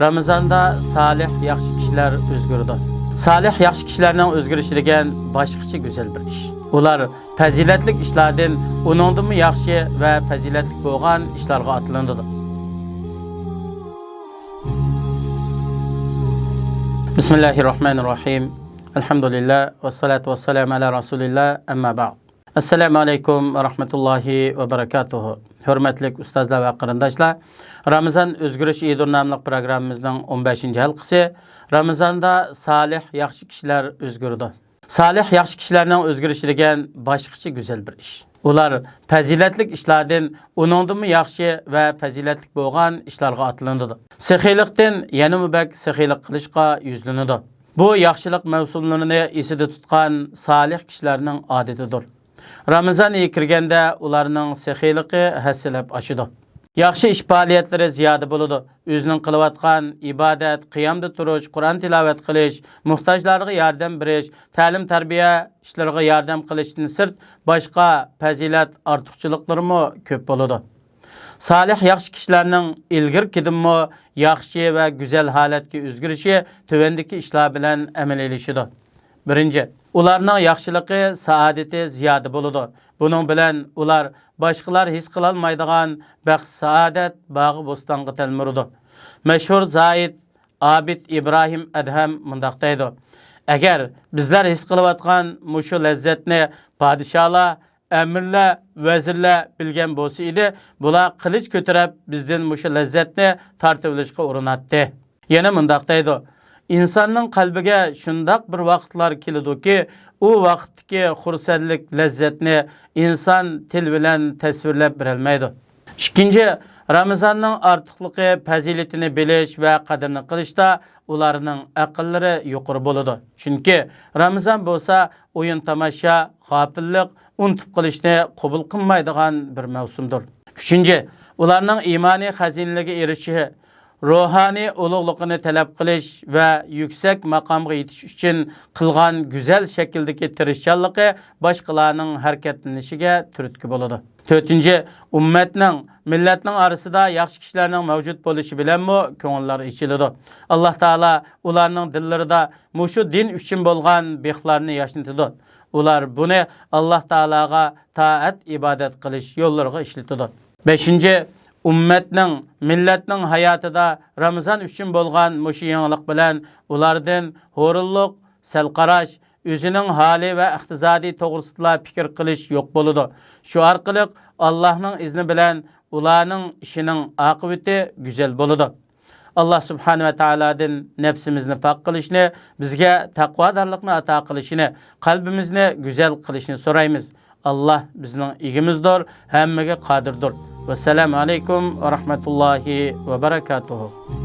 Ramazanda salih, yaxshi kishilar o'zgardi. Salih, yaxshi kishilarning o'zgarishi degan boshqacha go'zal bir ish. Ular fazilatli ishlardan uningdan yaxshi va fazilatli bo'lgan ishlarga atlandi. Bismillahirrahmanirrahim. Alhamdulillah va salatu va salam ala rasulillah amma ba'd. Assalomu alaykum va rahmatullohi va barakatuh. Hurmatli ustozlar va qarindoshlar, Ramazon o'zgarish edir nomli programmamizning 15-halqasi. Ramazonda salih, yaxshi kishilar o'zgardi. Salih, yaxshi kishilarning o'zgarishi degan boshqacha go'zal bir ish. Ular fazilatli ishlardan uningdan yaxshi va fazilatli bo'lgan ishlarga atlandi. Saxiylikdan yana mubak saxiylik qilishga yuzlanadi. Bu yaxshilik mavsumlarini esida tutgan salih kishilarning odatidir. Ramazon oyi kirganda ularning saxiyligi hasilab oshidi. Yaxshi ish faoliyatlari ziyoda bo'ladi. O'zining qilayotgan ibodat, qiyomda turish, Qur'on tilovat qilish, muhtojlarga yordam berish, ta'lim tarbiya ishlariga yordam qilishdan sirt boshqa fazilat ortiqchiliklari ko'p bo'ladi. Salih yaxshi kishilarning ilgirkidimmi yaxshi va go'zal holatga o'zgarishi tuvandagi ishlar bilan amaliylashidir. Birinchi, ularning yaxshiligi saodati ziyoda bo'ladi. Buning bilan ular boshqalar his qila olmaydigan baxt saodat bag'i bo'stonga talmurdi. Mashhur Zaid Abid Ibrohim Adham mundaq deydi: Agar bizlar his qilayotgan mushu lazzatni podsholar, amirlar, vazirlar bilgan bo'lsa edi, bular qilich ko'tarib bizdan mushu lazzatni tortib olishga urinatdi. Yana mundaq deydi: İnsanın qalbiga shundoq bir vaqtlar keladi-ki, u vaqtdagi xursandlik lazzatni inson til bilan tasvirlab bera olmaydi. Ikkinchi, Ramazonning ortiqligi fazilatini bilish va qadrini qilishda ularning aqllari yuqori bo'ladi. Chunki Ramazon bo'lsa, o'yin tomosha, g'ofillik, unutib qilishni qabul qilmaydigan bir mavsumdir. Uchinchi, ularning iymoniy xazinaligiga erishishi, ruhani ulug'liqini talab qilish va yuksak maqomga yetish uchun qilgan go'zal shakldagi tirishchanligi boshqalarning harakatlanishiga turtki bo'ladi. To'rtinchi, ummatning, millatning orasida yaxshi kishilarning mavjud bo'lishi bilanmi ko'ngillar ichiladi. Alloh taolo ularning dillarida mushu din uchun bo'lgan bexlarni yashnatadi. Ular buni Alloh taologa taat ibodat qilish yo'llariga ishlatadi. Beshinchi, ummatning, millatning hayotida Ramazon uchun bo'lgan mushu yangilik bilan ulardan ho'rillik, salqarash, o'zining holi va iqtisodiy to'g'risida fikr qilish yo'q bo'ladi. Shu orqali Allohning izni bilan ularning ishining oqibati go'zal bo'ladi. Alloh subhanahu va taolodan nafsimizni pok qilishni, bizga taqvodorlikni ato qilishini, qalbimizni go'zal qilishni so'raymiz. Allah bizning egimizdir, hammaga qodirdir. Vassalamu alaykum va rahmatullohi va barakatuh.